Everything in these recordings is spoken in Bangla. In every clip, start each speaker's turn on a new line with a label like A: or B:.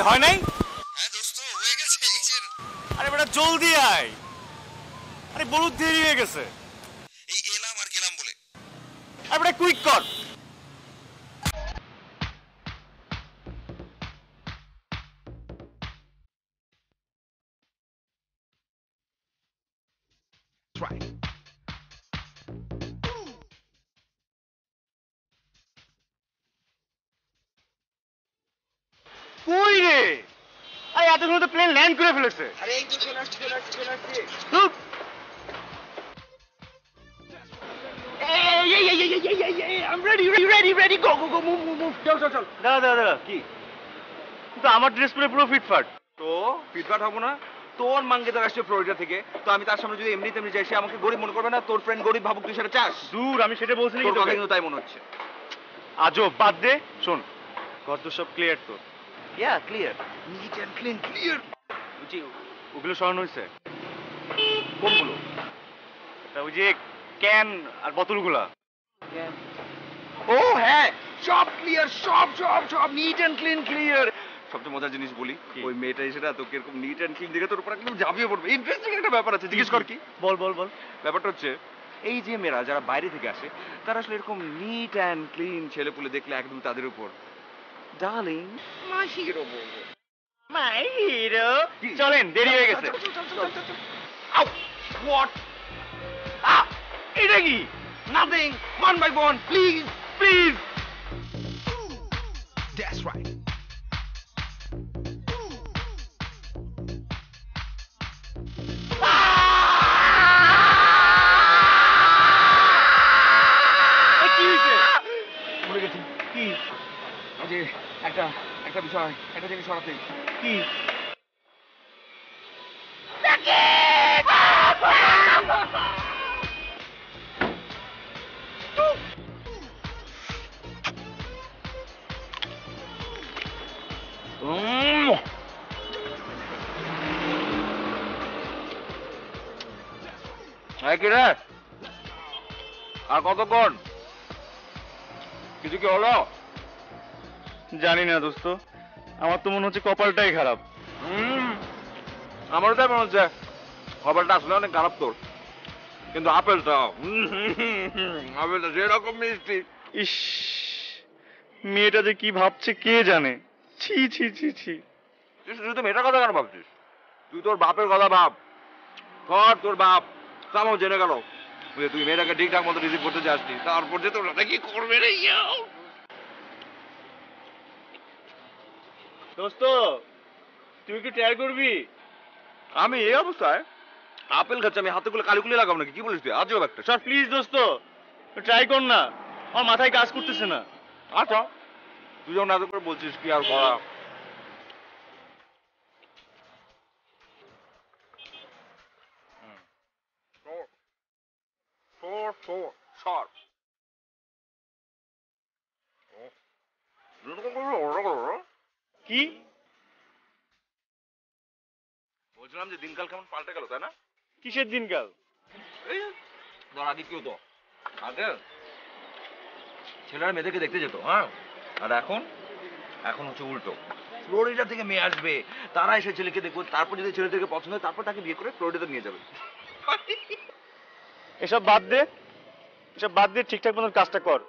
A: হয় নাই?
B: হ্যাঁ দোস্ত হয়ে গেছে এই যে।
A: আরে বেটা জলদি আয়, আরে বড় দেরি হয়ে গেছে।
B: এই এলাম আর গেলাম বলে।
A: আরে বেটা কুইক কর। কই রে? আরে এতক্ষণ তো প্লেন ল্যান্ড করে ফেলেছে।
B: আরে এই তো চলে আসছে।
A: ধুর। I'm ready, go, move. চল। দাঁড়া, কি? কিন্তু আমার ড্রেস পরে পুরো ফিটফাট।
C: তো ফিটফাট হবো না? তোর মাঙ্গেতর আসছে ফ্লোরিডা থেকে, তো আমি তার সামনে যদি এমনি তেমনি যাই, সে আমাকে গরিব মনে করবে না? তোর ফ্রেন্ড গরিব ভাবুক, তুই সেটা চাস?
A: দূর, আমি সেটা বলছি না।
C: তোর কথা কিন্তু তাই মনে হচ্ছে।
A: আজব, বাদ দে। শোন, ঘর তো সব ক্লিয়ার তো?
C: Yeah clear, neat and clean, clear.
A: বুঝি, ওগুলো সরানো হয়েছে?
C: কোনগুলো?
A: ওই যে ক্যান আর বোতলগুলা।
C: ও হ্যাঁ, সব ক্লিয়ার, সব নিট এন্ড ক্লিন, ক্লিয়ার। সবচেয়ে মজার জিনিস বলি, ওই মেয়েটা এসে না তোকে এরকম নিট এন্ড ক্লিন দেখে তোর উপর একদম ঝাঁপিয়ে পড়বে। ইন্টারেস্টিং একটা ব্যাপার আছে, জিজ্ঞেস কর কি?
A: বল।
C: ব্যাপারটা হচ্ছে, এই যে মেয়েরা যারা বাইরে থেকে আসে, তারা আসলে এরকম নিট অ্যান্ড ক্লিন ছেলেপুলে দেখলে একদম তাদের উপর ডার্লিং মাই হিরো বলবো।
A: My hero. চলেন, দেরি হয়ে গেছে।
C: Ow what?
A: এটা কি?
C: Nothing, one by one, please.
B: That's right.
C: ভুলে গেছি।
A: কি?
C: ওই যে একটা বিষয়, একটা জিনিস সরাতে।
A: কি?
C: কি রে, আর কতক্ষণ? কিছু কি হলো?
A: জানি না দোস্ত, আমার তো মনে হচ্ছে কপালটাই খারাপ।
C: আমারও তাই মনে হচ্ছে খবরটা আসলে অনেক খারাপ তোর, কিন্তু আপেলটা যেরকম মিষ্টি।
A: ইস, মেয়েটা যে কি ভাবছে কে জানে। ছি।
C: তুই শুধু মেয়েটার কথা কেন ভাবছিস? তুই তোর বাপের কথা ভাব। তোর বাপ তাও জেনে গেল যে তুই মেয়েটাকে ঠিকঠাক মতো রিসিভ করতে যাসনি, তারপর যে তোর কি করবে রে?
A: দোস্ত, তুই কি ট্রাই করবি?
C: আমি এই অবস্থায় আপেল খাচ্ছি, আমি হাতে গুলো কালিগুলি লাগাবো নাকি? কি বলিস তুই? আজব একটা।
A: স্যার প্লিজ দোস্ত, ট্রাই কর না, আমার মাথায় কাজ করতেছে না।
C: আচ্ছা, তুই যখন এত করে বলছিস, কি আর করা।
A: কি?
C: বলছিলাম যে দিনকাল কেমন পাল্টে গেল, তাই না?
A: কিসের দিনকাল?
C: এই ধর আগে কেউ তো আগে ছেলেরা মেয়েদেরকে দেখতে যেত, হ্যাঁ, আর এখন হচ্ছে উল্টো। ফ্লোরিডা থেকে মেয়ে আসবে, তারা এসে ছেলেকে দেখবে, তারপর যদি ছেলেদেরকে পছন্দ হয়, তারপর তাকে বিয়ে করে ফ্লোরিডাতে নিয়ে যাবে।
A: এসব বাদ দিয়ে ঠিকঠাক মতন কাজটা কর।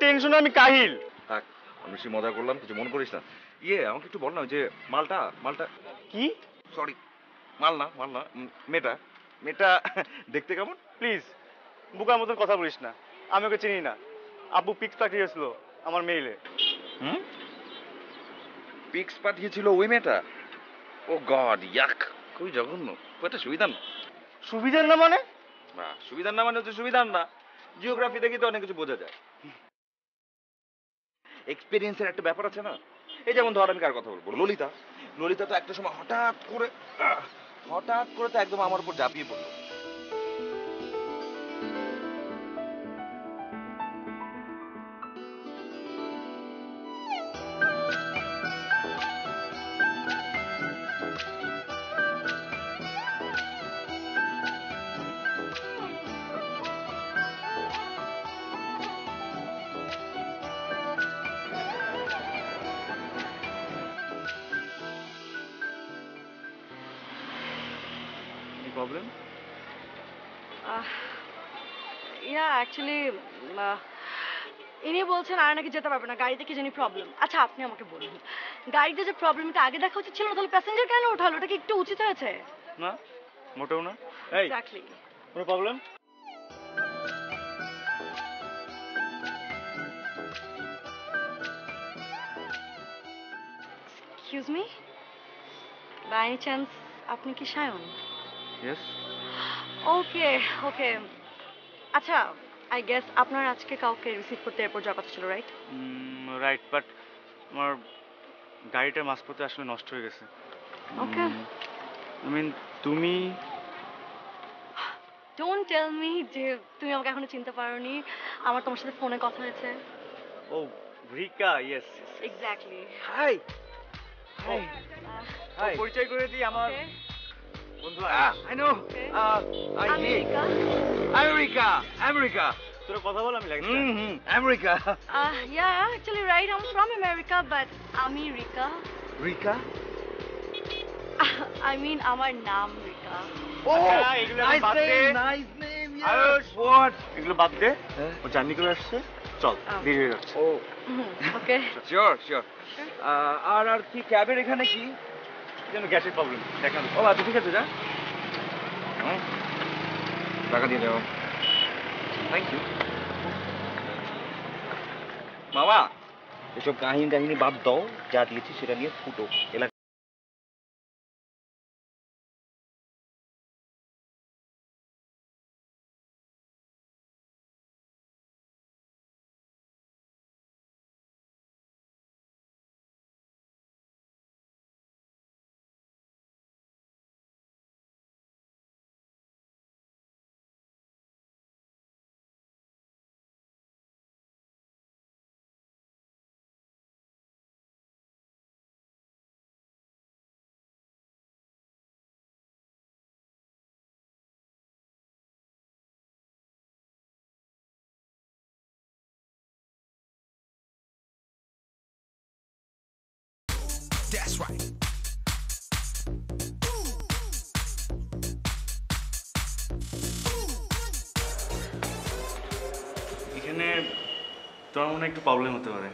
A: টেনশনে আমি কাহিল।
C: থাক, আমি বেশি মজা করলাম, কিছু মনে করিস না। আমাকে একটু বল না, যে মালটা
A: কি?
C: সরি, মাল না, মেয়েটা দেখতে কেমন?
A: প্লিজ বুকার মতন কথা বলিস না, আমি ওকে চিনি না। আব্বু পিক্স পাঠিয়েছিল আমার মেইলে।
C: পিক্স পাঠিয়েছিল ওই মেয়েটা? ও গড, ইয়াক, খুবই জঘন্য, খুব একটা সুবিধার না।
A: সুবিধার না মানে?
C: সুবিধার না মানে হচ্ছে সুবিধার না। জিওগ্রাফি দেখি তো অনেক কিছু বোঝা যায়। এক্সপেরিয়েন্সের একটা ব্যাপার আছে না? এই যেমন ধর, আমি কার কথা বলবো, ললিতা তো একটা সময় হঠাৎ করে তো একদম আমার উপর ঝাঁপিয়ে পড়লো।
A: প্রবলেম?
D: ইয়া অ্যাকচুয়ালি ইনি বলছেন আর নাকি যেতে পারবে না, গাড়িতে কি জানি প্রবলেম। আচ্ছা আপনি আমাকে বলুন, গাড়িতে যে প্রবলেমটা আগে দেখা উচিত ছিল না, তাহলে প্যাসেঞ্জার কেন ওঠালো? ওটা কি একটু উচিত হয়েছে?
A: না, মোটেও না। এই,
D: এক্স্যাক্টলি।
A: কোনো problem?
D: Excuse me, by any chance আপনি কি সায়ন?
A: ইয়েস।
D: ওকে ওকে। আচ্ছা আই গেস আপনার আজকে কাউকে রিসিভ করতে এয়ারপোর্ট যাওয়ার কথা ছিল, রাইট?
A: রাইট, বাট আমার গাড়িটা মাঝপথে আসলে নষ্ট হয়ে গেছে।
D: ওকে।
A: আই মিন তুমি
D: ডোন্ট টেল মি যে তুমি আমাকে এখনো চিনতে পারোনি। আমার তোমার সাথে ফোনে কথা হয়েছে।
A: ও রিকা, yes.
D: Exactly.
C: Hi hi hi
A: পরিচয় করে দিই, আমার বন্ধু
C: আই নো
D: আমি রিকা।
C: আমেরিকা আমেরিকা
A: তোরা কথা বল, আমি লাগে।
C: America
D: yeah actually right, I am from America, but আমি রিকা।
C: রিকা
D: আই মিন আমার নাম রিকা।
C: ও
A: আচ্ছা, এগুলো এখন বাদ দে।
C: নাইস নেম
A: আয়ুষ,
C: হোয়াট
A: এগুলো বাদ দে। ও জার্নি করে আসছে, চল দেরি হয়ে যাচ্ছে।
C: ও
D: ওকে।
C: শিওর শিওর আর কি ক্যাবের এখানে কি
A: যেন গ্যাসের প্রবলেম দেখান।
C: ও আচ্ছা ঠিক আছে যা টাকা দিয়ে দেবো থ্যাংক ইউ মামা এসব কাহিনী বাদ দাও যা দিয়েছি সেটা নিয়ে ফুটো এলাকা
B: That's right.
A: এখানে তোমার মনে হয় একটু প্রবলেম হতে পারে।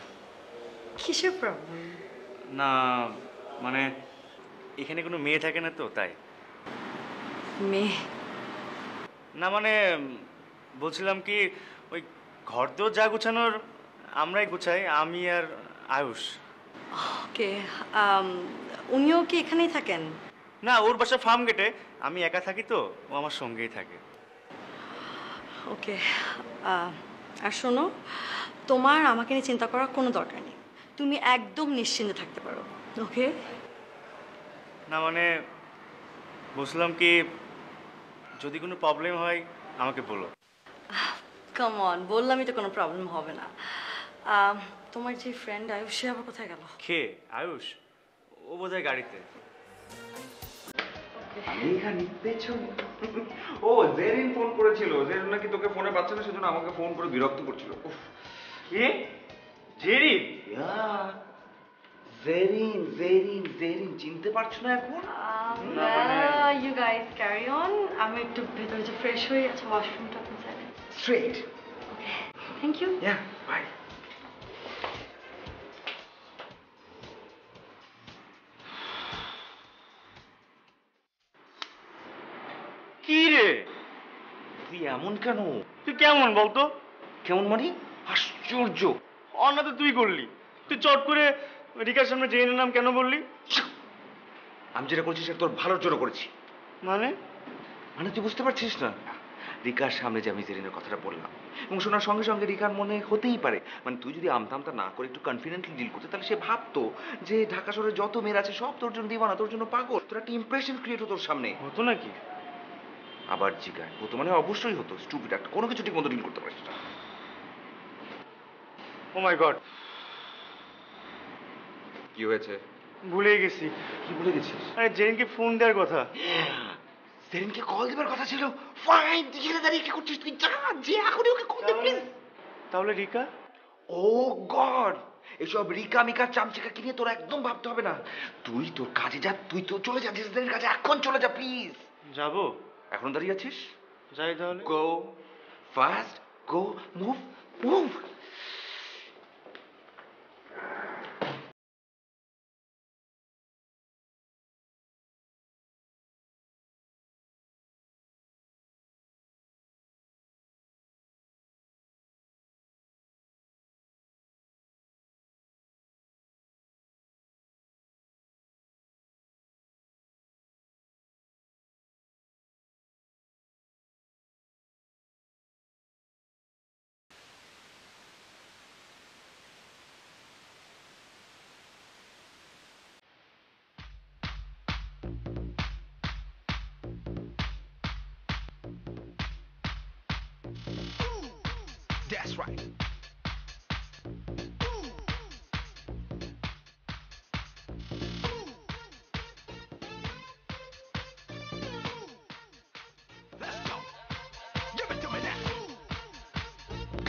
D: কিসের প্রবলেম?
A: না মানে এখানে কোনো মেয়ে থাকে না তো, তাই।
D: মেয়ে?
A: না মানে বলছিলাম কি, ওই ঘর তো যা গুছানোর আমরাই গুছাই, আমি আর আয়ুষ।
D: ওকে। উনিও কি এখানেই থাকেন?
A: না, ওর বাসা ফার্ম গেটে, আমি একা থাকি তো, ও আমার সঙ্গেই থাকে।
D: ওকে। আর শোনো, তোমার আমাকে নিয়ে চিন্তা করার কোনো দরকার নেই, তুমি একদম নিশ্চিন্তে থাকতে পারো। ওকে।
A: না মানে বলছিলাম কি, যদি কোনো প্রবলেম হয় আমাকে বলো।
D: কাম অন, বললামই তো কোনো প্রবলেম হবে না। তোমার যে ফ্রেন্ড আয়ুষ, সে আবার কোথায় গেল?
A: কে? আয়ুষ? ও বোধহয় গাড়িতে।
C: আমি এখানে পেছনে ও জেরিন ফোন করেছিল জেরিন নাকি তোকে ফোনে পাচ্ছে না সেজন্য আমাকে ফোন করে বিরক্ত করছিল উফ
A: কে? জেরি?
C: জেরিন জেরিন জেরিন চিনতে পারছো না এখন
D: ইউ গাইস ক্যারি অন, আমি একটু ভেতরে যে ফ্রেশ হয়ে আছে, ওয়াশরুমটা কোথায়?
C: Straight
D: okay, thank you.
C: Yeah bye
A: কি রে
C: তুই এমন কেন
A: তুই কেমন বলতো?
C: কেমন মানে আশ্চর্য
A: অন্য তো তুই করলি, তুই চট করে রিকার সামনে জেনে নাম কেন বললি?
C: আমি যেটা করছি সেটা তোর ভালোর জন্য করেছি
A: মানে
C: মানে তুই বুঝতে পারছিস না রিকার সামনে যে আমি জেরিনের কথাটা বললাম এবং শোনার সঙ্গে সঙ্গে রিকার মনে হতেই পারে মানে তুই যদি আমতামতা না করে একটু কনফিডেন্টলি ডিল করতে তাহলে সে ভাবতো যে ঢাকা শহরে যত মেয়ের আছে সব তোর জন্য দিবানা তোর জন্য পাগল তোর একটা ইমপ্রেশন ক্রিয়েট হতো তোর সামনে
A: হতো নাকি?
C: আবার জিগায় হতো মানে অবশ্যই হতো স্টুপিড একটা কোনো কিছু ঠিক মতো ডিল করতে পারিস না
A: ও মাই গড,
C: কি হয়েছে
A: ভুলেই গেছি।
C: কি ভুলে গেছিস
A: আরে জেরিনকে ফোন দেওয়ার কথা।
C: সেরিনকে কল দেবার কথা ছিল ফাইন তুই এখানে দাঁড়িয়ে কি করছিস তুই যা যে এখনই ওকে কল দে প্লিজ
A: তাহলে রিকা?
C: ও গড এসব রিকা মিকা চামচিকা কি নিয়ে তোরা একদম ভাবতে হবে না তুই তোর কাজে যা তুই তো চলে যা জেরিনের কাছে এখন চলে যা প্লিজ
A: যাবো?
C: এখন দাঁড়িয়ে আছিস?
A: যাই তাহলে।
C: গো fast, go move, move.
B: That's right. Let's go. Give it to me now.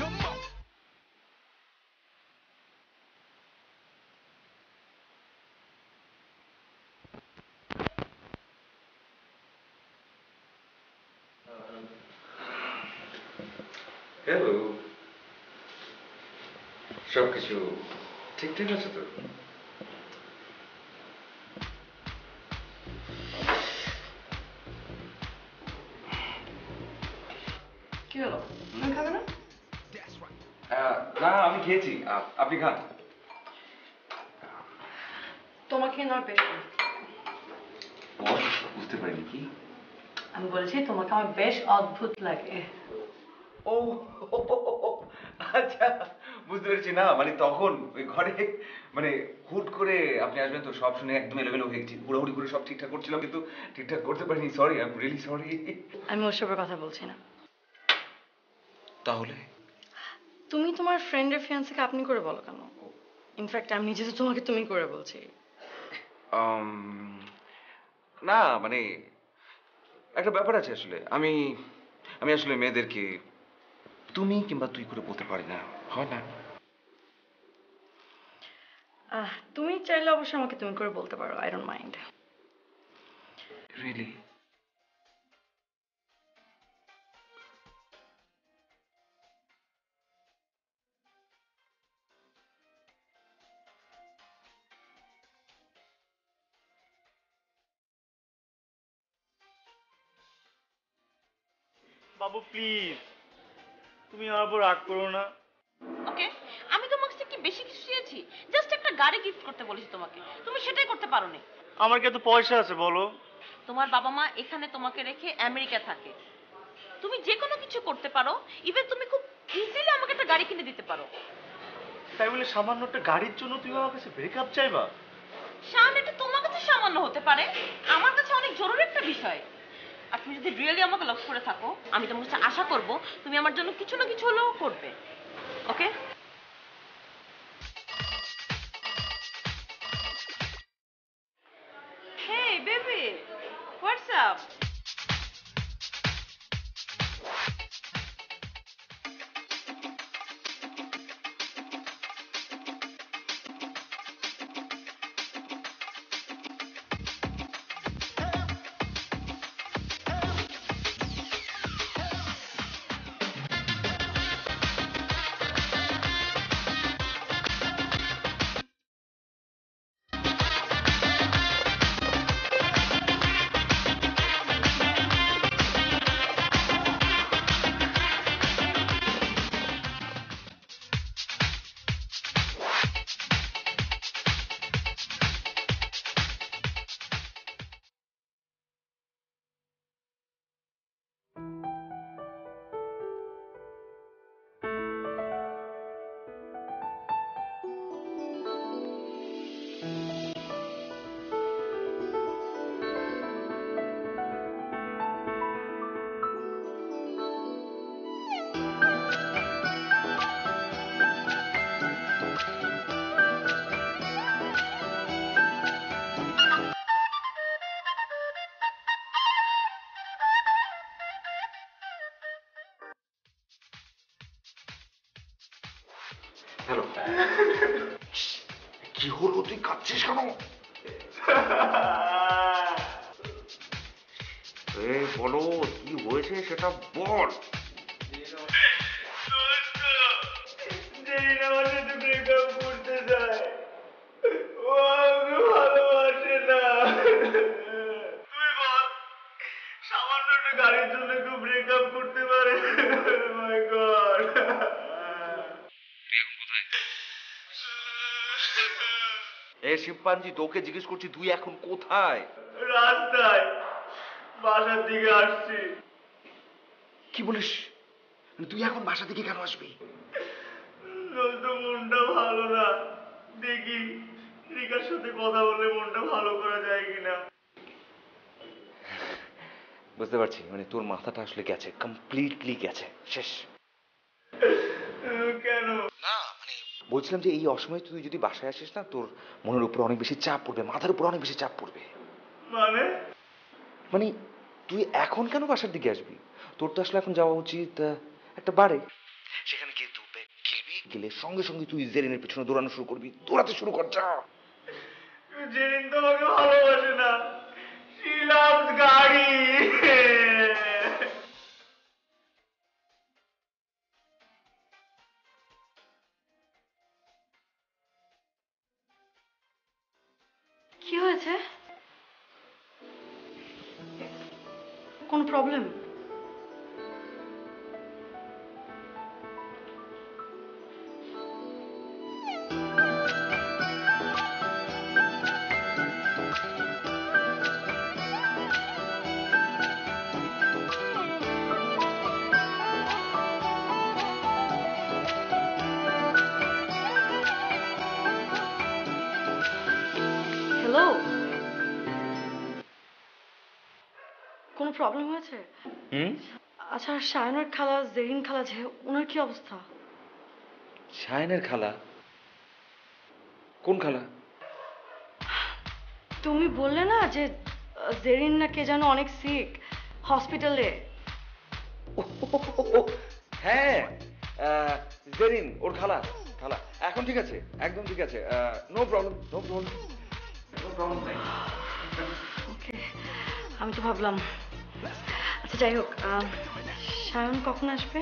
B: Come on.
C: Hello, সব কিছু ঠিকঠাক আছে তো?
D: কি হলো, তুমি খাবে না?
B: That's right.
C: না, আমি খেয়েছি, আপনি খান।
D: তোমাকে নয় বেশ
C: বুঝতে পারিনি কি?
D: আমি বলেছি তোমাকে আমার বেশ অদ্ভুত লাগে।
C: ও আচ্ছা, বুঝতে পেরেছি। না মানে তখন ওই ঘরে মানে হুট করে আপনি আসবেন তো সব শুনে একদম এলোমেলো হয়ে গেছি, হুড়াহুড়ি করে সব ঠিকঠাক করছিলাম কিন্তু ঠিকঠাক করতে পারিনি। Sorry, I am really sorry.
D: আমি ওসবের কথা বলছি না।
C: তাহলে
D: তুমি তোমার ফ্রেন্ডের ফিয়ান্সিকে আপনি করে বলো কেন? ইনফ্যাক্ট আমি নিজে তো তোমাকে তুমি করে বলছি।
C: না মানে একটা ব্যাপার আছে আসলে, আমি আমি আসলে মেয়েদেরকে তুমি কিংবা তুই করে বলতে পারি না, হয় না?
D: তুমি চাইলে অবশ্যই আমাকে তুমি করে বলতে পারো, I don't mind.
C: Really?
A: Babu please, তুমি আমার উপর রাগ করো না।
E: ওকে, আমি তোমার কাছে কি বেশি কিছু চেয়েছি? জাস্ট একটা গাড়ি গিফট করতে বলেছি তোমাকে, তুমি সেটাই করতে পারো না।
A: আমার কি এত পয়সা আছে বলো?
E: তোমার বাবা মা এখানে তোমাকে রেখে আমেরিকা থাকে, তুমি যে কোনো কিছু করতে পারো। ইভেন তুমি খুব ইজিলি আমাকে একটা গাড়ি কিনে দিতে পারো।
A: তাই বলে সামান্য একটা গাড়ির জন্য তুমি আমার কাছে ব্রেকআপ চাইবা?
E: শান, এটা তোমার কাছে সামান্য হতে পারে, আমার কাছে অনেক জরুরি একটা বিষয়। আর তুমি যদি রিয়েলি আমাকে লক্ষ্য করে থাকো, আমি তোমার কাছে আশা করব তুমি আমার জন্য কিছু না কিছু হলেও করবে। ওকে? Hey baby, what's up?
C: Hello, কি হলো, তুই কাঁদছিস কেন? এই বলো কি হয়েছে সেটা বল।
A: জেরিন আমার সাথে ব্রেকআপ করতে চায়, ও আমাকে ভালোবাসে না। তুই বল, সামান্য একটা গাড়ির জন্য কেউ ব্রেকআপ করতে পারে? মাই গড।
C: এ শিবপাঞ্জি, তোকে জিজ্ঞেস করছি তুই এখন কোথায়?
A: রাস্তায়, বাসার দিকে আসছি।
C: কি বলিস? তুই এখন বাসা থেকে কেন আসবি?
A: দোস্ত, মনটা ভালো না, দেখি রিকার সাথে কথা বলে মনটা ভালো করা যায় কিনা।
C: বুঝতে পারছি, মানে তোর মাথাটা আসলে গেছে, কমপ্লিটলি গেছে, শেষ।
A: কেন?
C: না মানে বলছিলাম যে এই অসময়ে তুই যদি বাসায় আসিস না, তোর মনের উপর অনেক বেশি চাপ পড়বে, মাথার উপর অনেক বেশি চাপ পড়বে।
A: মানে?
C: মানে তুই এখন কেন বাসার দিকে আসবি? তোর তো আসলে এখন যাওয়া উচিত একটা বারে। সেখানে গিয়ে তুই গেলবি, গেলে সঙ্গে সঙ্গে তুই জেরিনের পিছনে দৌড়ানো শুরু করবি, দৌড়াতে শুরু কর, যা।
A: জেরিন তো আমাকে ভালোবাসে না, she loves গাড়ি।
D: কি হয়েছে? কোনো প্রবলেম? হ্যালো, কোনো প্রবলেম হয়েছে? আচ্ছা, শায়নের খালা, জেরিন খালা যে, ওনার কি অবস্থা?
C: শায়নের খালা? কোন খালা?
D: তুমি বললে না যে জেরিন না কে যেন অনেক সিক হসপিটালে।
C: হ্যাঁ, জেরিন ওর খালা। খালা এখন ঠিক আছে, একদম ঠিক আছে, no problem, no problem, no problem.
D: Okay, আমি তো ভাবলাম। আচ্ছা যাই হোক, শায়ন কখন আসবে?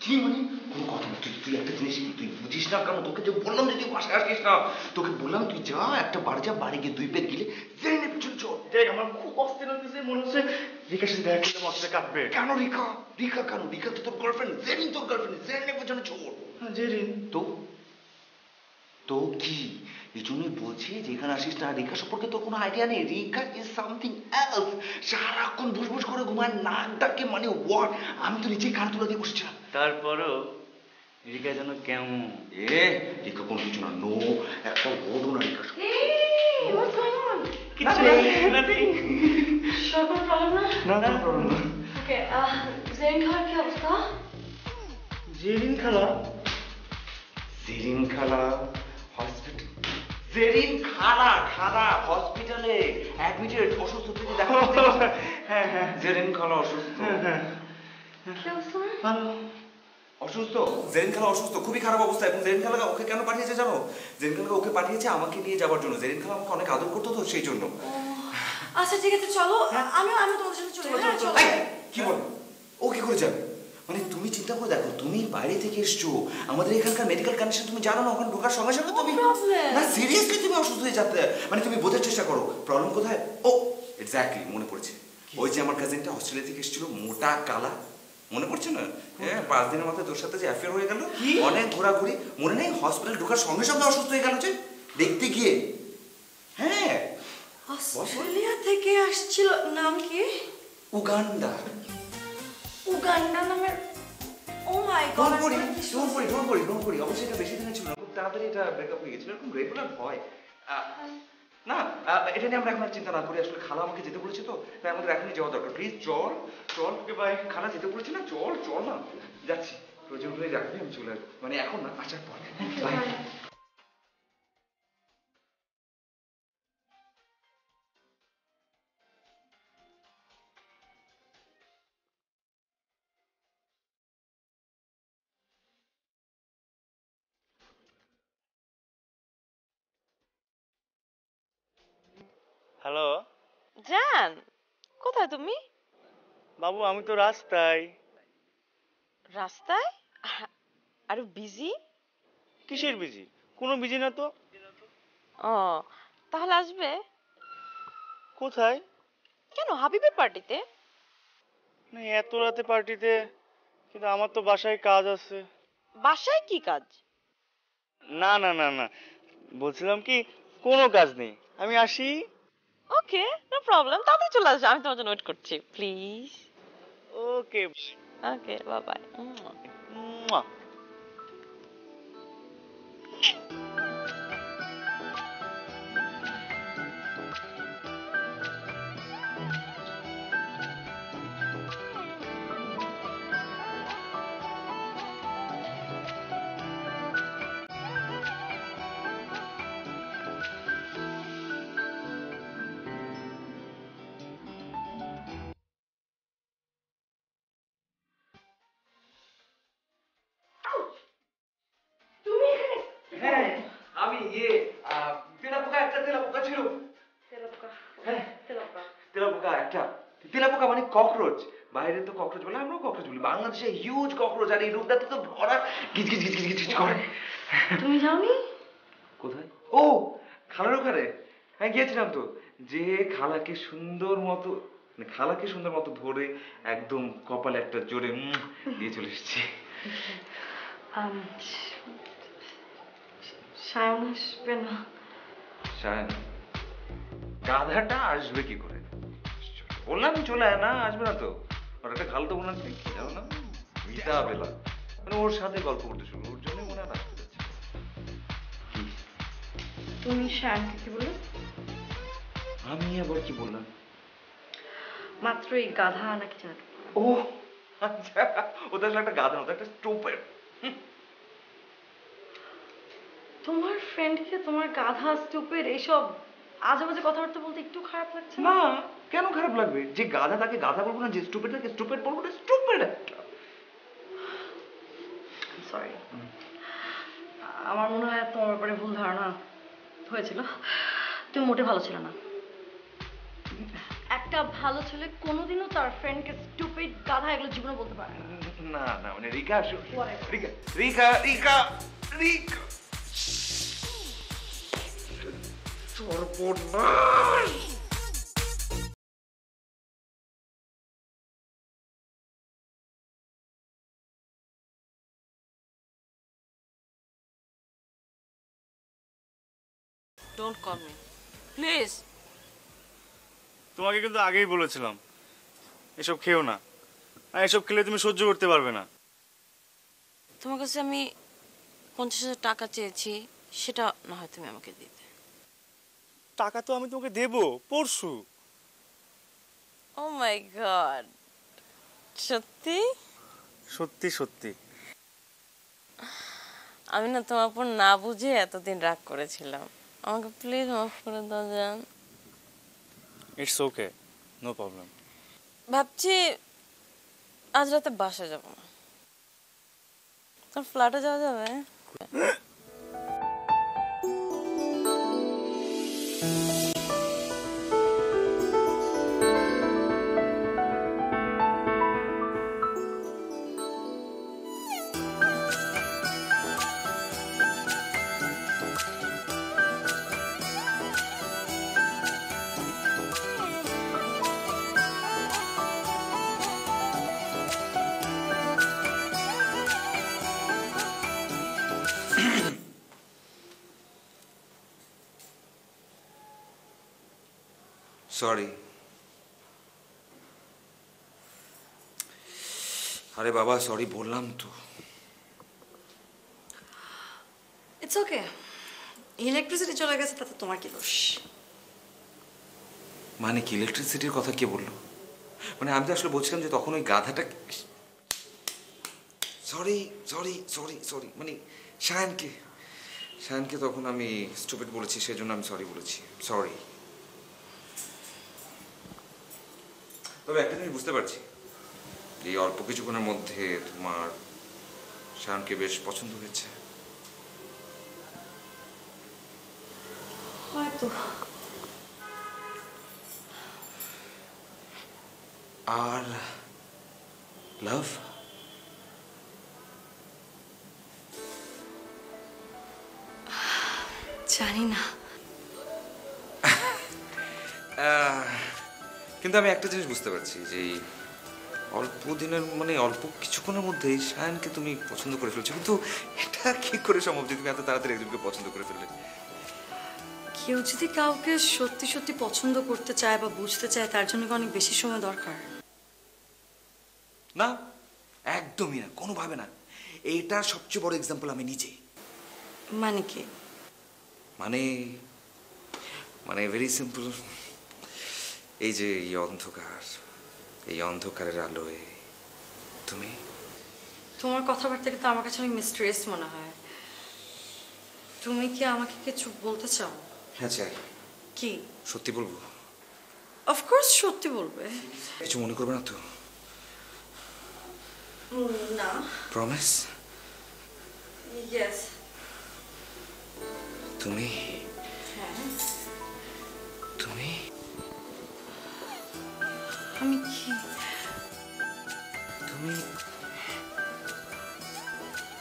C: কি মানে কোনো কথা না, তুই একটা জিনিস তুই বুঝিস না কেন? তোকে যে বললাম যে তুই বাসায় আসিস না, তোকে বললাম তুই যা একটা বাড়ি যা, বাড়ি গিয়ে 2 পেগ গেলে জেরিনের পিছনে চল।
A: দেখ, আমার খুব অস্থির লাগতেছে, মনে হচ্ছে রিকার সাথে দেখা করলে মনটা কাঁপবে।
C: কেন রিকা? রিকা কেন? রিকা তো তোর গার্লফ্রেন্ড, জেরিন তোর গার্লফ্রেন্ড, জেরিনের পেছনে চল।
A: জেরিন
C: তো তো কি? এই জন্যই বলছি যে এখানে আসিস না। রিকা সম্পর্কে তোর কোনো আইডিয়া নেই। রিকা ইজ সামথিং এলস। সারাক্ষণ বুসবুস করে ঘুমায়, নাক ডাকে, মানে হোয়াট? আমি তো নিজেই কান তুলে দিয়ে বসেছিলাম।
A: তারপরও রিকা যেন কেমন।
C: রিকা কোনো কিছু না, নো একটা ওয়ার্ডও না রিকা।
A: কিছু nothing.
D: Sure, কোনো প্রবলেম না?
A: না প্রবলেম না।
D: ওকে, জেরিন খালার কি অবস্থা?
A: জেরিন খালা?
C: জেরিন খালা হসপিটাল। জেরিন খালা খালা হসপিটালে অ্যাডমিটেড, অসুস্থ। তুই দেখা
A: হ্যাঁ হ্যাঁ,
C: জেরিন খালা অসুস্থ।
D: কি অবস্থা?
A: ভালো।
C: অসুস্থ? জেরিন খালা অসুস্থ, খুবই খারাপ অবস্থা। এবং জেরিন খালা ওকে কেন পাঠিয়েছে জানো? জেরিন খালা ওকে পাঠিয়েছে আমাকে নিয়ে যাওয়ার জন্য। জেরিন খালা আমাকে অনেক আদর করতো তো, সেই জন্য।
D: আচ্ছা ঠিক আছে, চলো, আমি তোমাদের সাথে চলে যাই। চলো।
C: এই, কি বল? ও কি করে যাবে? মানে তুমি চিন্তা করে দেখো, তুমি বাইরে থেকে এসছো, আমাদের এখানকার মেডিকেল কন্ডিশন তুমি জানো না। ওখানে ঢোকার সঙ্গে সঙ্গে তুমি
D: problem?
C: না, সিরিয়াসলি তুমি অসুস্থ হয়ে যাবে। মানে তুমি বোঝার চেষ্টা করো প্রবলেম কোথায়। ও এক্স্যাক্টলি মনে পড়ছে, ওই যে আমার কাজিনটা অস্ট্রেলিয়া থেকে এসেছিল, মোটা কালা, মনে পড়ছে না? হ্যাঁ, 5 দিনের মাথায় তোর সাথে যে অ্যাফেয়ার হয়ে গেল, অনেক ঘোরাঘুরি, মনে নেই? হসপিটাল ঢোকার সঙ্গে সঙ্গে অসুস্থ হয়ে গেল যে দেখতে গিয়ে। হ্যাঁ,
D: অস্ট্রেলিয়া থেকে আসছিল, নাম কি?
C: উগান্ডা।
D: উগান্ডা নামের? ও মাই গড,
C: ডোন্ট ওয়ারি। অবশ্যই এটা বেশি দিনের ছিল না, খুব তাড়াতাড়ি এটা ব্রেকআপ হয়ে গেছিল। এরকম রেগুলার হয়। না এটা নিয়ে আমরা এখন আর চিন্তা না করি, আসলে খালা আমাকে যেতে বলেছে তো, তাই আমাদের এখনই যাওয়া দরকার। প্লিজ চল চল, ভাই খালা যেতে বলেছে না, চল চল না, যাচ্ছি। প্রয়োজন হলে রাখবি, আমি চলে আসবো, মানে এখন না, আসার পর। বাই।
A: হ্যালো
E: জান, কোথায় তুমি?
A: বাবু, আমি তো রাস্তায়।
E: রাস্তায়? আরো বিজি?
A: কিসের বিজি? কোনো বিজি না তো।
E: ও, তাহলে আসবে?
A: কোথায়?
E: কেন, হাবিবের পার্টিতে?
A: না, এত রাতে পার্টিতে? কিন্তু আমার তো বাসায় কাজ আছে।
E: বাসায় কি কাজ?
A: না না না না, বলছিলাম কি, কোনো কাজ নেই, আমি আসি।
E: ওকে, নো প্রবলেম, তাড়াতাড়ি চলে আসো, আমি তোমার জন্য ওয়েট করছি, please.
A: Okay.
E: Okay, bye bye.
C: হ্যাঁ, আমি তেলাপোকা, একটা তেলাপোকা ছিল। হ্যাঁ, তেলাপোকা একটা। তেলাপোকা মানে ককরোচ। বাইরে তো ককরোচ বলে, আমরাও ককরোচ বলি। বাংলাদেশে হিউজ ককরোচ, আর এই রোডটাতে তো ভরা গিজ গিজ গিজ গিজ গিজ করে।
D: তুমি যাওনি?
C: কোথায়? ও, খালার ওখানে। হ্যাঁ, গিয়েছিলাম তো। যে খালাকে সুন্দর মতো, মানে খালাকে সুন্দর মতো ধরে একদম কপালে একটা জোরে দিয়ে চলে এসেছি।
D: সায়ন আসবে না?
C: সায়ন? গাধাটা আসবে কি করে? বললাম চলে আয় না, আসবে না তো। ওর একটা খাল তো মনে আছে, কি জানো না, মিতা বেলা, মানে ওর সাথে গল্প করতে শুরু, ওর জন্য মনে হয় আসতে যাচ্ছে।
D: তুমি সায়নকে কি বললে?
C: আমি আবার কি বললাম?
D: মাত্রই গাধা নাকি জানো?
C: ও আচ্ছা, ওদের আসলে একটা গাধা, ওদের একটা স্টুপিড।
D: তোমার ফ্রেন্ডকে তোমার গাধা, স্টুপিড এইসব আজে বাজে কথাবার্তা বলতে একটু খারাপ লাগছে না?
C: না, কেন খারাপ লাগবে? যে গাধা তাকে গাধা বলবো না, যে স্টুপিড তাকে স্টুপিড বলবো না, স্টুপিড একটা।
D: সরি, আমার মনে হয় তোমার ব্যাপারে ভুল ধারণা হয়েছিল। তুমি মোটে ভালো ছিল না। একটা ভালো ছেলে কোনোদিনও তার ফ্রেন্ডকে স্টুপিড, গাধা এগুলো জীবনে বলতে পারে না।
C: না না, মানে রিকা,
D: Whatever.
C: রিকা রিকা রিকা রিকা সর্বনাশ।
E: Don't call me please.
A: তোমাকে কিন্তু আগেই বলেছিলাম এসব খেও না, আর এসব খেলে তুমি সহ্য করতে পারবে না।
E: তোমার কাছে আমি 50,000 টাকা চেয়েছি, সেটা না হয় তুমি আমাকে দিতে।
A: টাকা তো আমি তোমাকে দেবো পরশু।
E: ও মাই গড, সত্যি?
A: সত্যি সত্যি।
E: আমি না তোমার উপর না বুঝে এতদিন রাগ করেছিলাম, আমাকে প্লিজ মাফ করে দাও জান।
A: It's okay, no problem.
E: ভাবছি আজ রাতে বাসা যাব না, তোর ফ্ল্যাটে যাওয়া যাবে?
C: সরি। আরে বাবা, সরি বললাম তো।
D: ইটস ওকে, ইলেকট্রিসিটি চলে গেছে, তাতে তোমার কি দোষ?
C: মানে কি ইলেকট্রিসিটির কথা কে বললো? মানে আমি তো আসলে বলছিলাম যে তখন ওই গাধাটা, সরি সরি সরি সরি, মানে শায়ানকে তখন আমি স্টুপিড বলেছি, সেজন্য আমি সরি বলেছি, সরি। তবে একটা জিনিস বুঝতে পারছি, এই অল্প কিছুক্ষণের মধ্যে তোমার শায়ানকে বেশ পছন্দ হয়েছে।
D: হয়তো।
C: আর লাভ?
D: জানি না।
C: কিন্তু আমি একটা জিনিস বুঝতে পারছি যে এই অল্প দিনের মানে অল্প কিছুক্ষণের মধ্যেই শায়ানকে তুমি পছন্দ করে ফেলছো, কিন্তু এটা কি করে সম্ভব যে তুমি এত তাড়াতাড়ি একজনকে পছন্দ করে ফেললে?
D: কেউ যদি কাউকে সত্যি সত্যি পছন্দ করতে চায় বা বুঝতে চায়, তার জন্য কি অনেক বেশি সময় দরকার?
C: না, একদমই না, কোনোভাবে না। এইটার সবচেয়ে বড় এক্সাম্পল আমি নিজে।
D: মানে কি?
C: মানে মানে ভেরি সিম্পল। এই যে এই অন্ধকারের আলোয় তুমি।
D: তোমার কথাবার্তা কিন্তু আমার কাছে অনেক মিস্ট্রিয়াস মনে হয়। তুমি কি আমাকে কিছু বলতে চাও?
C: হ্যাঁ চাই।
D: কি?
C: সত্যি বলবো?
D: অফকোর্স সত্যি বলবে।
C: কিছু মনে করবে না তো?
D: না।
C: প্রমিস?
D: ইয়েস।
C: তুমি
D: হ্যাঁ।
C: তুমি
D: আমি কি?
C: তুমি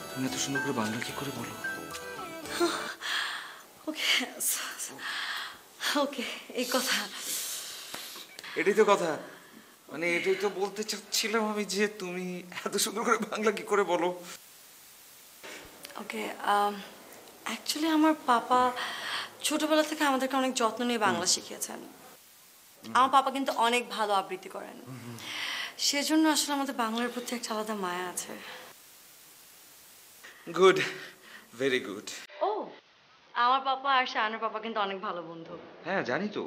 C: তুমি এত সুন্দর করে বাংলা কি করে বলো?
D: ওকে ওকে, এই কথা।
C: এটাই তো কথা, মানে এটাই তো বলতে চাচ্ছিলাম আমি, যে তুমি এত সুন্দর করে বাংলা কি করে বলো?
D: ওকে, অ্যাকচুয়ালি আমার পাপা ছোটবেলা থেকে আমাদেরকে অনেক যত্ন নিয়ে বাংলা শিখিয়েছেন। আমার পাপা কিন্তু অনেক ভালো আবৃত্তি করেন, সেজন্য আসলে আমাদের বাংলার প্রতি একটা আলাদা মায়া আছে।
C: Good, very good.
D: ও, আমার পাপা আর শাহানের পাপা কিন্তু অনেক ভালো বন্ধু।
C: হ্যাঁ জানি তো,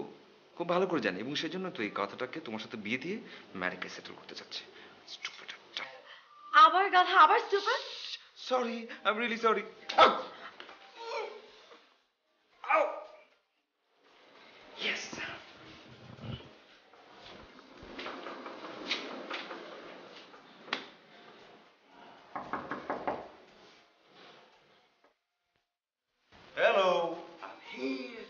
C: খুব ভালো করে জানি, এবং সেজন্য তো এই কথাটাকে তোমার সাথে বিয়ে দিয়ে ম্যারিকে সেটেল করতে চাচ্ছে।
D: আবার গাধা, আবার stupid.
C: Sorry, I am really sorry. Yes. Hello, I'm here.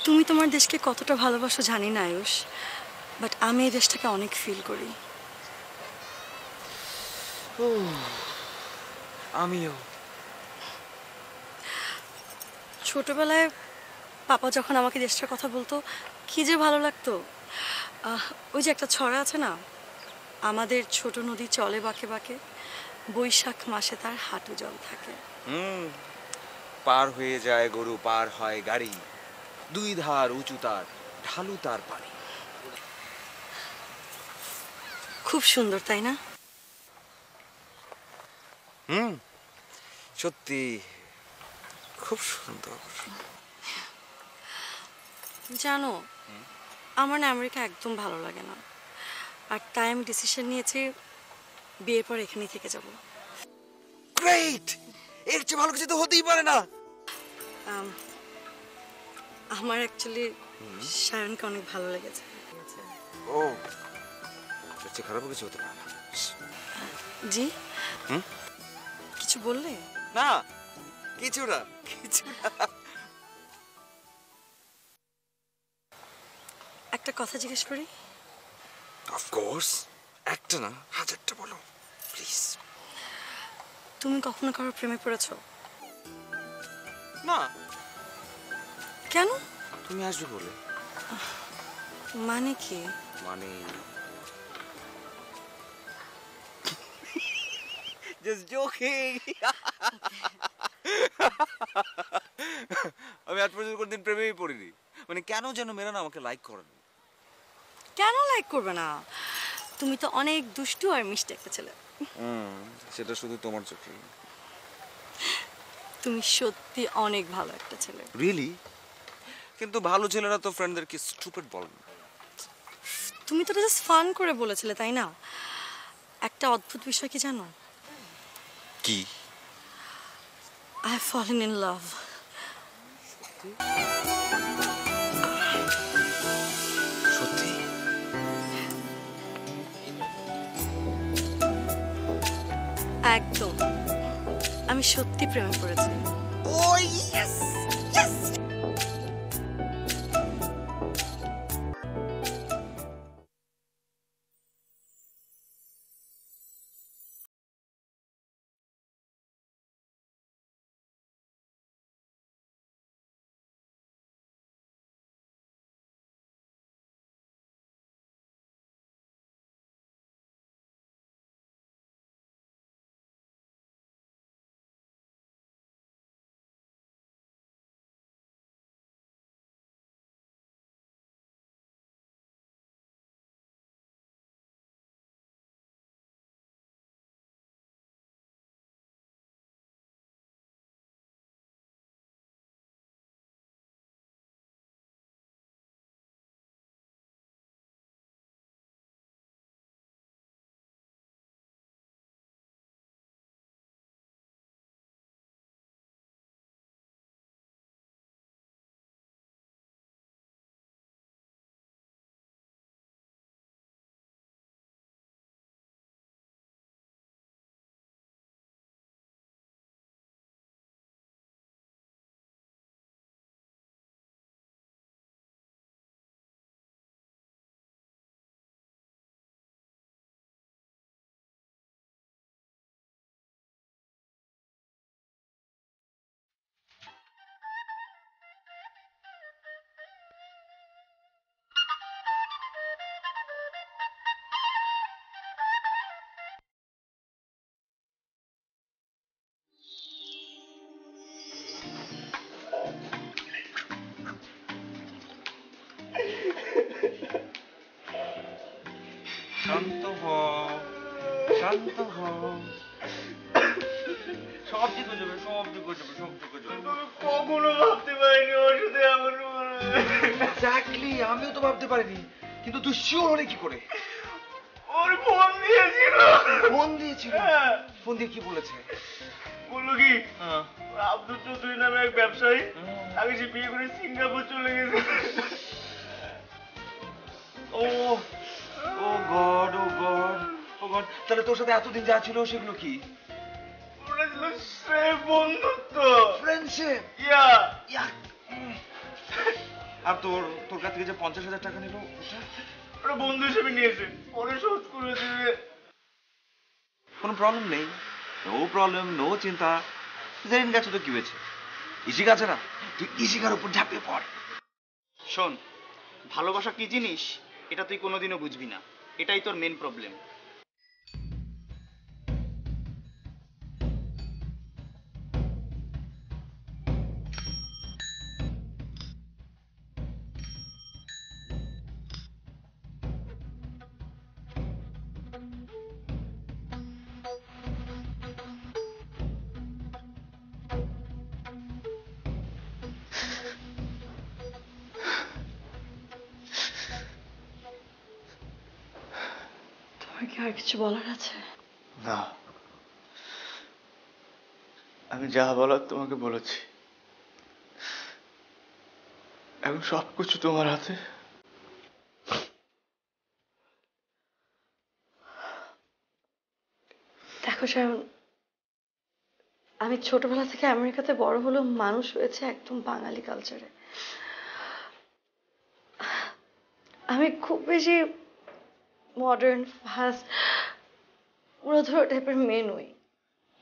D: তুমি তোমার দেশকে কতটা ভালোবাসো জানি না আয়ুষ, বাট আমি এই দেশটাকে অনেক ফিল করি।
C: আমিও।
D: ছোটবেলায় পাপা যখন আমাকে দেশটার কথা বলতো, কি যে ভালো লাগতো। ওই যে একটা ছড়া আছে না, আমাদের ছোট নদী চলে বাঁকে বাঁকে, বৈশাখ মাসে তার হাঁটু জল থাকে।
C: পার হয়ে যায় গরু, পার হয় গাড়ি, দুই ধার উঁচু তার, ঢালু তার পানি।
D: খুব সুন্দর, তাই না?
C: সত্যি
F: খুব সুন্দর।
D: জানো, আমার না আমেরিকা একদম ভালো লাগে না, আর তাই আমি ডিসিশন নিয়েছি বিয়ের পর এখানেই থেকে যাব।
F: গ্রেট, এর চেয়ে ভালো কিছু তো হতেই পারে না।
D: আমার অ্যাকচুয়ালি শায়নকে অনেক ভালো লেগেছে।
F: ও, এর চেয়ে খারাপও কিছু হতে পারে না।
D: জি,
F: হুম?
D: কিছু বললে?
F: না, কিছু না, কিছু না।
D: একটা কথা জিজ্ঞেস করি?
F: অফ কোর্স, একটা না হাজারটা বলো প্লিজ।
D: তুমি কখনো কারোর প্রেমে পড়েছো?
F: না।
D: কেন?
F: তুমি আসবে বলে।
D: মানে কি?
F: মানে জাস্ট জোকিং। আমি আজ পর্যন্ত কোনদিন প্রেমেই পড়িনি। মানে কেন যেন মেরা না আমাকে লাইক করেন।
D: কেন লাইক করবে না? তুমি তো অনেক দুষ্টু আর মিষ্টি একটা ছেলে।
F: সেটা শুধু তোমার চোখে।
D: তুমি সত্যি অনেক ভালো একটা ছেলে।
F: রিয়েলি? কিন্তু ভালো ছেলেরা তো ফ্রেন্ডদেরকে স্টুপিড বলেন।
D: তুমি তো জাস্ট ফান করে বলেছিলে, তাই না? একটা অদ্ভুত বিষয় কি জানো?
F: কি?
D: I have fallen in love.
F: সত্যি?
D: একদম, আমি সত্যি প্রেমে পড়েছি।
F: ও ইয়েস ইয়েস।
C: শান্ত হও, শান্ত হও। সব ঠিক হয়ে যাবে, সব ঠিক হয়ে যাবে, সব ঠিক হয়ে যাবে।
A: তুমি কখনো ভাবতে পারিনি ওর সাথে আমার
C: এক্স্যাক্টলি, আমিও তো ভাবতে পারিনি, কিন্তু তুই শিওর হলে কি করে?
A: ওর ফোন দিয়েছিল।
C: ফোন দিয়েছিল?
A: হ্যাঁ।
C: ফোন দিয়ে কি বলেছে?
A: বললো কি
C: হ্যাঁ।
A: আব্দুল চৌধুরী নামে এক ব্যবসায়ী আগে সে বিয়ে করে সিঙ্গাপুর চলে গেছে।
C: ও ও গড, ও গড, ও গড। তাহলে তোর সাথে এতদিন যা ছিল সেগুলো কি?
A: ওরা ছিল সে বন্ধুত্ব,
C: ফ্রেন্ডশিপ।
A: ইয়া।
C: আর তোর তোর কাছ থেকে যে 50,000 টাকা নিল ওটা?
A: ওরা বন্ধু হিসেবে নিয়েছে, পরে শোধ করে দেবে।
C: কোনো প্রবলেম নেই, নো প্রবলেম, নো চিন্তা। জেন গেছে তো কি হয়েছে? ইসি গেছে না, তুই ইসিকার উপর ঝাঁপিয়ে পড়।
G: শোন, ভালোবাসা কি জিনিস এটা তুই কোনোদিনও বুঝবি না, এটাই তোর মেন প্রবলেম।
D: তোমার কি আর কিছু বলার আছে?
A: না, আমি যা বলার তোমাকে বলেছি। এখন সবকিছু তোমার হাতে।
D: দেখো শায়ন, আমি ছোটবেলা থেকে আমেরিকাতে বড় হলেও মানুষ হয়েছে একদম বাঙালি কালচারে। আমি খুব বেশি মডার্ন, ফাস্ট, উড়াধুরা টাইপের মেয়ে নই।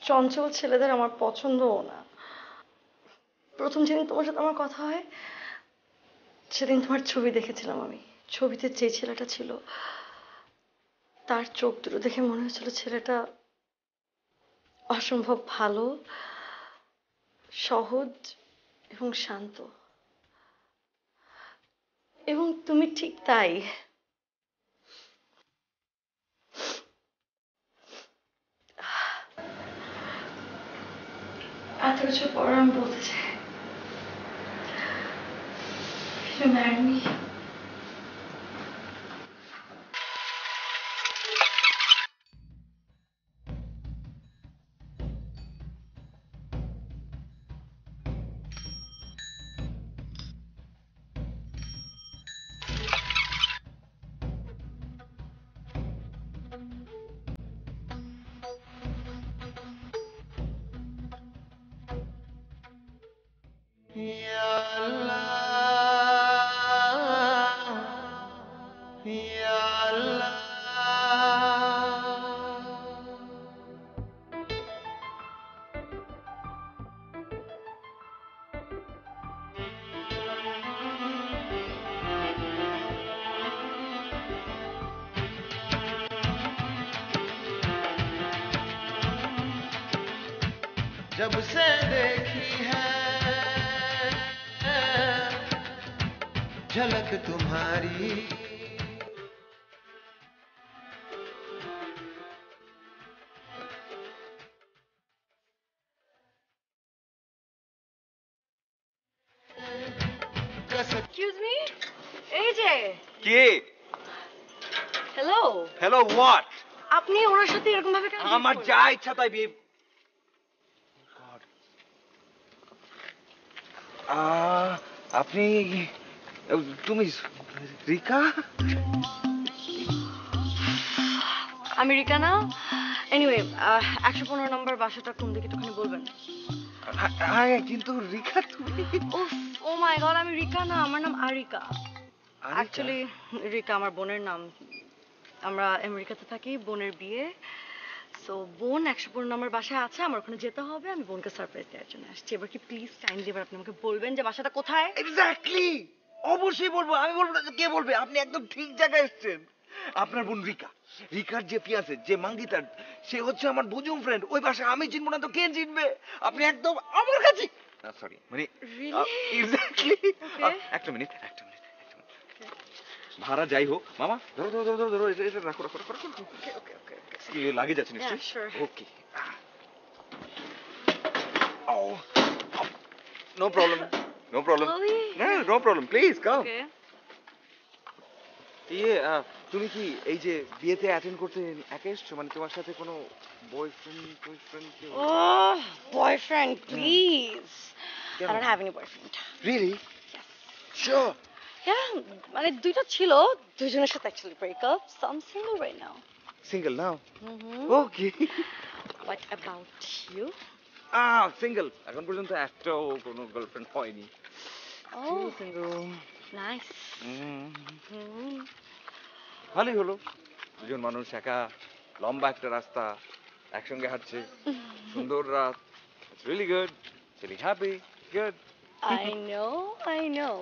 D: চঞ্চল ছেলেদের আমার পছন্দও না। প্রথম যেদিন তোমার সাথে আমার কথা হয়, সেদিন তোমার ছবি দেখেছিলাম আমি। ছবিতে যে ছেলেটা ছিল, তার চোখ দুটো দেখে মনে হয়েছিল ছেলেটা অসম্ভব ভালো, সহজ এবং শান্ত। এবং তুমি ঠিক তাই। এত কিছু পর আমি বলতে চাই, You marry me?
B: जब से देखी है झलक तुम्हारी
D: Excuse me? এই যে,
C: কে?
D: হ্যালো।
C: Hello what?
D: আপনি ওনার সাথে এরকম ভাবে কেন?
C: আমার যা ইচ্ছা তাই বিয়ে। আপনি, তুমি রিকা?
D: আমেরিকা না? এনিওয়ে, 115 নম্বর বাসাটা কোন দিকে একটুখানি বলবেন?
C: হ্যাঁ, কিন্তু রিকা তুমি?
D: উফ, ও মাই গড, আমি রিকা না, আমার নাম আরিকা। অ্যাকচুয়ালি রিকা আমার বোনের নাম। আমরা আমেরিকাতে থাকি, বোনের বিয়ে। সো বোন 115 নম্বর বাসায় আছে, আমার ওখানে যেতে হবে। আমি বোনকে সারপ্রাইজ দেওয়ার জন্য আসছি। এবার কি প্লিজ কাইন্ডলি এবার আপনি আমাকে বলবেন যে বাসাটা কোথায়?
C: এক্স্যাক্টলি, অবশ্যই বলবো। আমি বলবো না তো কে বলবে? আপনি একদম ঠিক জায়গায় এসেছেন। আপনার বোন রিকা, রিকার যে ফিয়ান্সে, যে মাঙ্গিতার, সে হচ্ছে আমার বুজুম ফ্রেন্ড। ওই বাসায় আমি চিনবো না তো কে চিনবে? আপনি একদম আমার কাছে। না সরি, মানে এক্স্যাক্টলি। একটা মিনিট। ভাড়া যাই হোক, মামা ধরো ধরো ধরো ধরো, এটা রাখো রাখো রাখো রাখো। লাগে যাচ্ছে নিশ্চয়ই। Okay, no problem, no problem, no problem, please come. ইয়ে, তুমি কি এই যে বিয়েতে অ্যাটেন্ড করতে একা এসছো? মানে তোমার সাথে কোনো বয়ফ্রেন্ড কেউ?
D: Oh, boyfriend, please. I don't have any boyfriend.
C: Really? Sure?
D: Yeah, মানে দুইটা ছিল, দুইজনের সাথে actually break up. So I'm single right now.
C: Single now? Okay.
D: What about you?
C: Single. এখন পর্যন্ত একটাও কোনো গার্লফ্রেন্ড হয়নি।
D: Oh,
C: single.
D: nice.
C: ভালোই হলো, দুজন মানুষ একা, লম্বা একটা রাস্তা, একসঙ্গে হাঁটছে, সুন্দর রাত। It's really good, really happy, good.
D: I know.